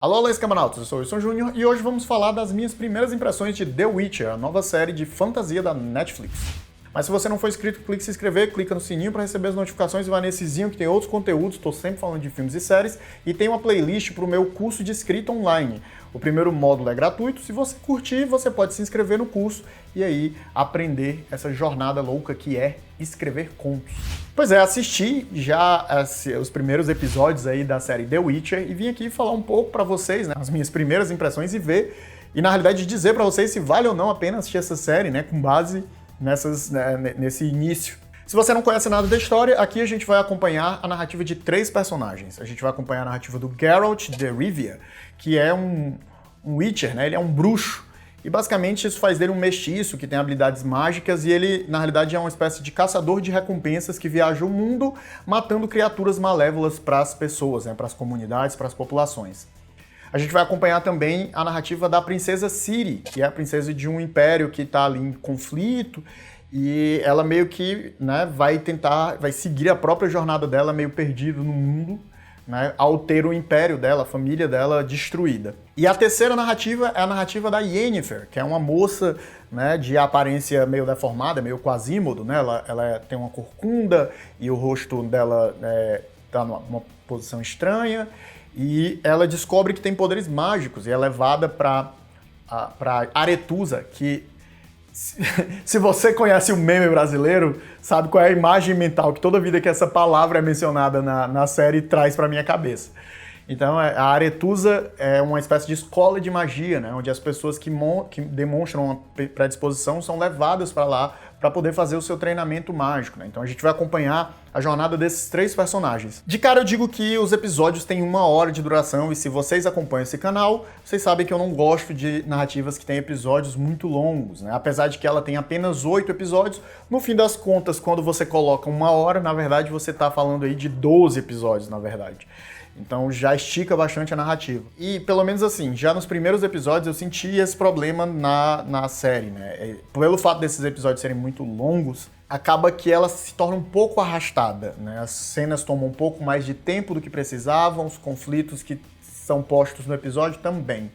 Alô, alô, escamanautas, eu sou o Wilson Júnior e hoje vamos falar das minhas primeiras impressões de The Witcher, a nova série de fantasia da Netflix. Mas se você não for inscrito, clique em se inscrever, clica no sininho para receber as notificações e vai nessezinho que tem outros conteúdos, estou sempre falando de filmes e séries, e tem uma playlist para o meu curso de escrita online. O primeiro módulo é gratuito, se você curtir, você pode se inscrever no curso e aí aprender essa jornada louca que é escrever contos. Pois é, assisti já os primeiros episódios aí da série The Witcher e vim aqui falar um pouco para vocês, né, as minhas primeiras impressões e na realidade dizer para vocês se vale ou não a pena assistir essa série, né, com base nesse início. Se você não conhece nada da história, aqui a gente vai acompanhar a narrativa de três personagens. A gente vai acompanhar a narrativa do Geralt de Rivia, que é um Witcher, né? Ele é um bruxo. E basicamente isso faz dele um mestiço que tem habilidades mágicas e ele, na realidade, é uma espécie de caçador de recompensas que viaja o mundo matando criaturas malévolas para as pessoas, né? Para as comunidades, para as populações. A gente vai acompanhar também a narrativa da princesa Ciri, que é a princesa de um império que está ali em conflito, e ela meio que, né, vai seguir a própria jornada dela meio perdida no mundo, né, ao ter o império dela, a família dela destruída. E a terceira narrativa é a narrativa da Yennefer, que é uma moça, né, de aparência meio deformada, meio Quasimodo, né, ela tem uma corcunda e o rosto dela está numa posição estranha, e ela descobre que tem poderes mágicos e é levada para Aretusa, que se você conhece o meme brasileiro, sabe qual é a imagem mental que toda vida que essa palavra é mencionada na série traz para minha cabeça. Então, a Aretusa é uma espécie de escola de magia, né, onde as pessoas que demonstram uma predisposição são levadas para lá para poder fazer o seu treinamento mágico, né? Então a gente vai acompanhar a jornada desses três personagens. De cara eu digo que os episódios têm 1 hora de duração e se vocês acompanham esse canal, vocês sabem que eu não gosto de narrativas que têm episódios muito longos, né? Apesar de que ela tem apenas 8 episódios, no fim das contas, quando você coloca 1 hora, na verdade você tá falando aí de 12 episódios, na verdade. Então já estica bastante a narrativa. E pelo menos assim, já nos primeiros episódios eu senti esse problema na série, né? Pelo fato desses episódios serem muito longos, acaba que ela se torna um pouco arrastada, né? As cenas tomam um pouco mais de tempo do que precisavam, os conflitos que são postos no episódio também.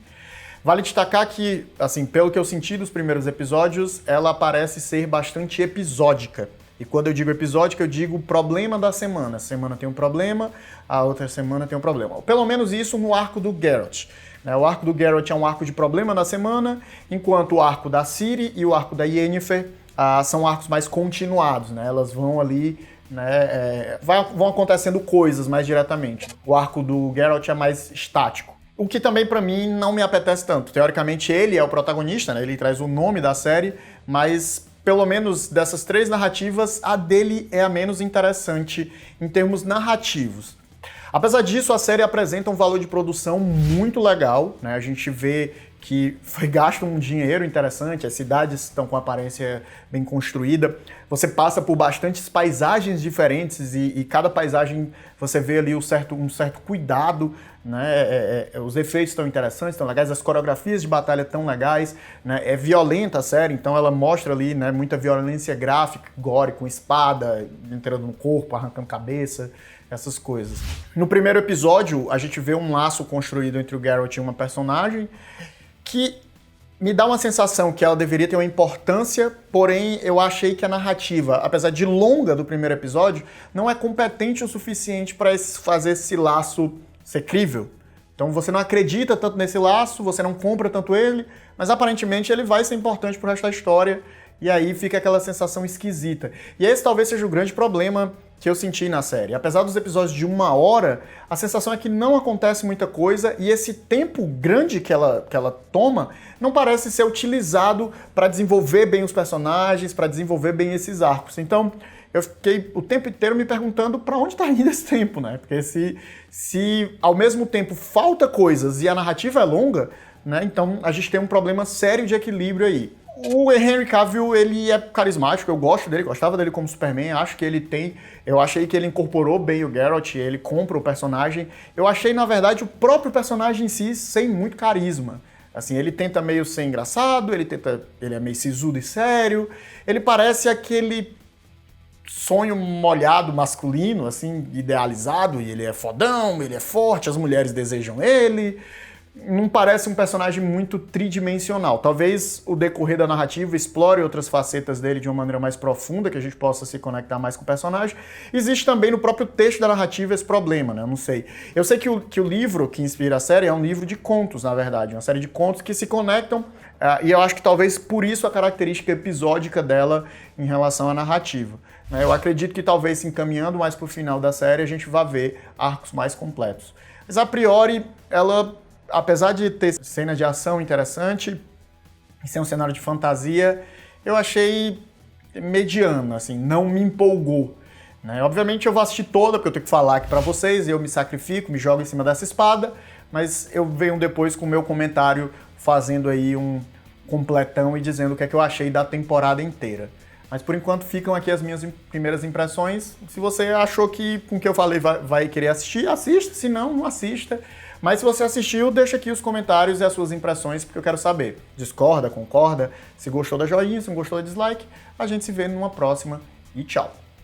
Vale destacar que, assim, pelo que eu senti dos primeiros episódios, ela parece ser bastante episódica. E quando eu digo episódica, eu digo problema da semana. A semana tem um problema, a outra semana tem um problema. Pelo menos isso no arco do Geralt. O arco do Geralt é um arco de problema da semana, enquanto o arco da Ciri e o arco da Yennefer são arcos mais continuados, né? Elas vão ali, né, vão acontecendo coisas mais diretamente. O arco do Geralt é mais estático. O que também pra mim não me apetece tanto. Teoricamente ele é o protagonista, né? Ele traz o nome da série, mas pelo menos dessas três narrativas, a dele é a menos interessante em termos narrativos. Apesar disso, a série apresenta um valor de produção muito legal, né? A gente vê que foi gasto um dinheiro interessante, as cidades estão com aparência bem construída, você passa por bastantes paisagens diferentes e cada paisagem você vê ali um certo cuidado, né? Os efeitos estão interessantes, estão legais, as coreografias de batalha estão legais, né? É violenta a série, então ela mostra ali, né, muita violência gráfica, gore, com espada, entrando no corpo, arrancando cabeça, essas coisas. No primeiro episódio, a gente vê um laço construído entre o Geralt e uma personagem que me dá uma sensação que ela deveria ter uma importância, porém eu achei que a narrativa, apesar de longa do primeiro episódio, não é competente o suficiente para fazer esse laço ser crível. Então você não acredita tanto nesse laço, você não compra tanto ele, mas aparentemente ele vai ser importante pro resto da história, e aí fica aquela sensação esquisita. E esse talvez seja o grande problema que eu senti na série. Apesar dos episódios de 1 hora, a sensação é que não acontece muita coisa e esse tempo grande que ela toma não parece ser utilizado para desenvolver bem os personagens, para desenvolver bem esses arcos. Então, eu fiquei o tempo inteiro me perguntando para onde está indo esse tempo, né? Porque se ao mesmo tempo falta coisas e a narrativa é longa, né? Então a gente tem um problema sério de equilíbrio aí. O Henry Cavill, ele é carismático, eu gosto dele, gostava dele como Superman, eu achei que ele incorporou bem o Geralt, ele compra o personagem. Eu achei, na verdade, o próprio personagem em si sem muito carisma. Assim, ele tenta meio ser engraçado, ele é meio sisudo e sério, ele parece aquele sonho molhado masculino, assim, idealizado, e ele é fodão, ele é forte, as mulheres desejam ele, não parece um personagem muito tridimensional. Talvez o decorrer da narrativa explore outras facetas dele de uma maneira mais profunda, que a gente possa se conectar mais com o personagem. Existe também no próprio texto da narrativa esse problema, né? Eu não sei. Eu sei que o livro que inspira a série é um livro de contos, na verdade. Uma série de contos que se conectam, e eu acho que talvez por isso a característica episódica dela em relação à narrativa. Eu acredito que talvez se encaminhando mais pro final da série, a gente vá ver arcos mais completos. Mas a priori, ela, apesar de ter cena de ação interessante e ser um cenário de fantasia, eu achei mediano, assim, não me empolgou. Obviamente eu vou assistir toda, porque eu tenho que falar aqui pra vocês, eu me sacrifico, me jogo em cima dessa espada, mas eu venho depois com o meu comentário fazendo aí um completão e dizendo o que é que eu achei da temporada inteira. Mas por enquanto ficam aqui as minhas primeiras impressões. Se você achou que com o que eu falei vai querer assistir, assista. Se não, não assista. Mas se você assistiu, deixa aqui os comentários e as suas impressões, porque eu quero saber. Discorda, concorda? Se gostou, dá joinha. Se não gostou, dá dislike. A gente se vê numa próxima e tchau.